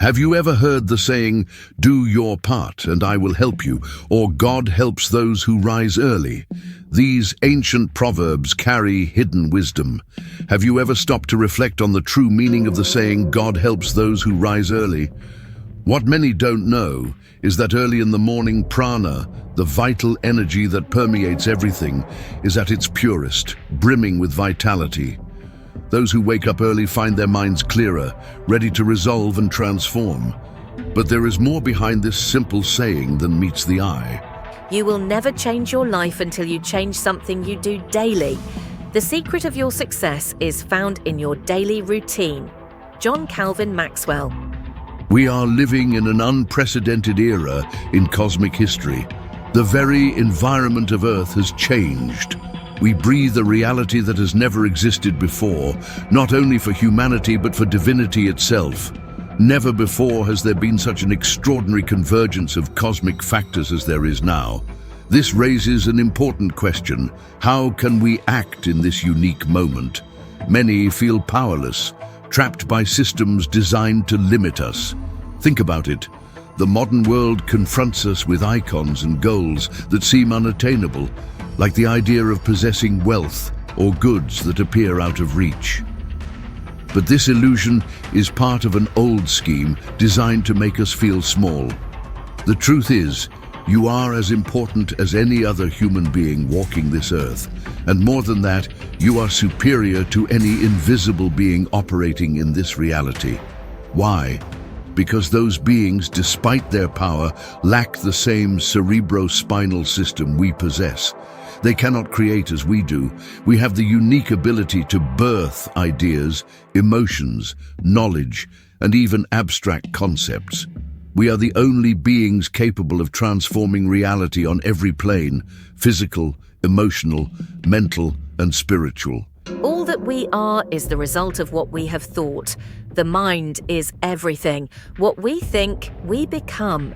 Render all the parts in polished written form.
Have you ever heard the saying, "Do your part and I will help you," or "God helps those who rise early"? These ancient proverbs carry hidden wisdom. Have you ever stopped to reflect on the true meaning of the saying, "God helps those who rise early"? What many don't know is that early in the morning, prana, the vital energy that permeates everything, is at its purest, brimming with vitality. Those who wake up early find their minds clearer, ready to resolve and transform. But there is more behind this simple saying than meets the eye. You will never change your life until you change something you do daily. The secret of your success is found in your daily routine. John Calvin Maxwell. We are living in an unprecedented era in cosmic history. The very environment of Earth has changed. We breathe a reality that has never existed before, not only for humanity but for divinity itself. Never before has there been such an extraordinary convergence of cosmic factors as there is now. This raises an important question. How can we act in this unique moment? Many feel powerless, trapped by systems designed to limit us. Think about it. The modern world confronts us with icons and goals that seem unattainable, like the idea of possessing wealth or goods that appear out of reach. But this illusion is part of an old scheme designed to make us feel small. The truth is, you are as important as any other human being walking this earth. And more than that, you are superior to any invisible being operating in this reality. Why? Because those beings, despite their power, lack the same cerebrospinal system we possess. They cannot create as we do. We have the unique ability to birth ideas, emotions, knowledge, and even abstract concepts. We are the only beings capable of transforming reality on every plane: physical, emotional, mental, and spiritual. All that we are is the result of what we have thought. The mind is everything. What we think, we become.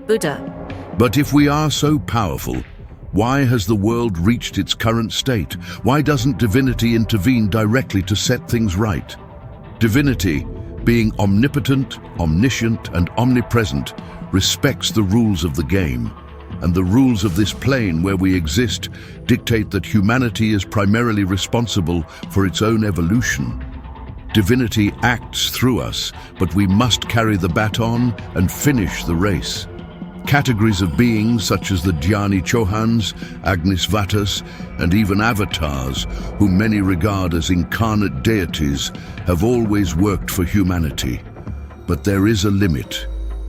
Buddha. But if we are so powerful, why has the world reached its current state? Why doesn't divinity intervene directly to set things right? Divinity, being omnipotent, omniscient, and omnipresent, respects the rules of the game. And the rules of this plane where we exist dictate that humanity is primarily responsible for its own evolution. Divinity acts through us, but we must carry the baton and finish the race. Categories of beings such as the Dhyani Chohans, Agnisvatas, and even avatars, whom many regard as incarnate deities, have always worked for humanity. But there is a limit.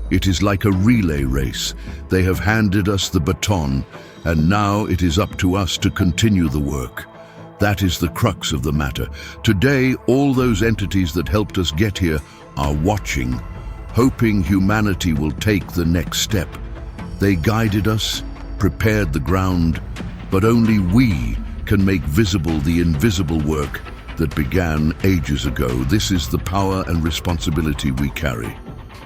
It is like a relay race. They have handed us the baton, and now it is up to us to continue the work. That is the crux of the matter. Today, all those entities that helped us get here are watching, hoping humanity will take the next step. They guided us, prepared the ground, but only we can make visible the invisible work that began ages ago. This is the power and responsibility we carry.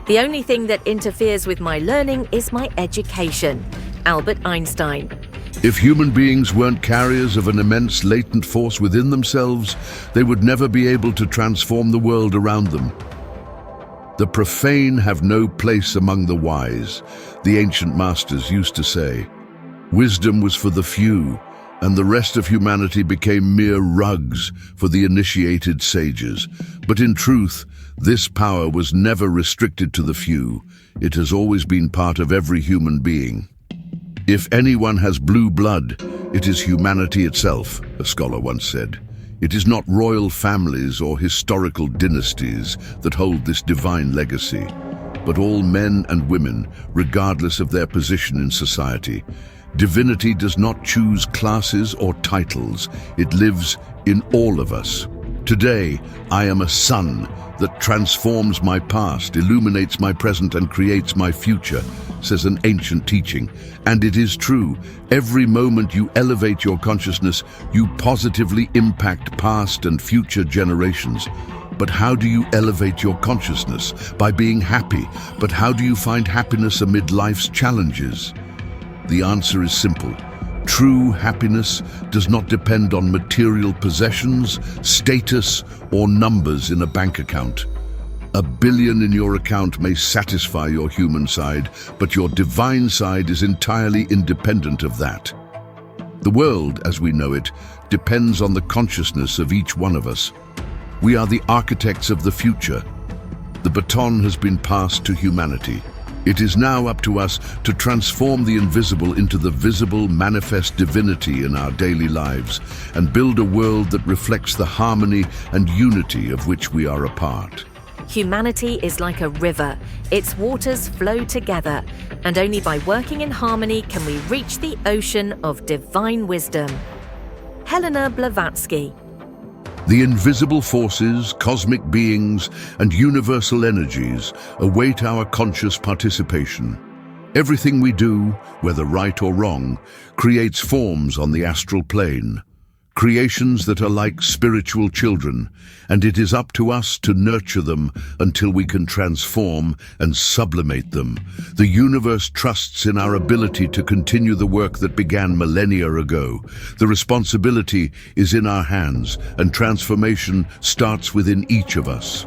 The only thing that interferes with my learning is my education. Albert Einstein. If human beings weren't carriers of an immense latent force within themselves, they would never be able to transform the world around them. The profane have no place among the wise, the ancient masters used to say. Wisdom was for the few, and the rest of humanity became mere rugs for the initiated sages. But in truth, this power was never restricted to the few. It has always been part of every human being. If anyone has blue blood, it is humanity itself, a scholar once said. It is not royal families or historical dynasties that hold this divine legacy, but all men and women, regardless of their position in society. Divinity does not choose classes or titles. It lives in all of us. Today, I am a sun that transforms my past, illuminates my present, and creates my future, says an ancient teaching. And it is true. Every moment you elevate your consciousness, you positively impact past and future generations. But how do you elevate your consciousness? By being happy. But how do you find happiness amid life's challenges? The answer is simple. True happiness does not depend on material possessions, status, or numbers in a bank account. 1 billion in your account may satisfy your human side, but your divine side is entirely independent of that. The world, as we know it, depends on the consciousness of each one of us. We are the architects of the future. The baton has been passed to humanity. It is now up to us to transform the invisible into the visible, manifest divinity in our daily lives and build a world that reflects the harmony and unity of which we are a part. Humanity is like a river. Its waters flow together, and only by working in harmony can we reach the ocean of divine wisdom. Helena Blavatsky. The invisible forces, cosmic beings, and universal energies await our conscious participation. Everything we do, whether right or wrong, creates forms on the astral plane. Creations that are like spiritual children, and it is up to us to nurture them until we can transform and sublimate them. The universe trusts in our ability to continue the work that began millennia ago. The responsibility is in our hands, and transformation starts within each of us.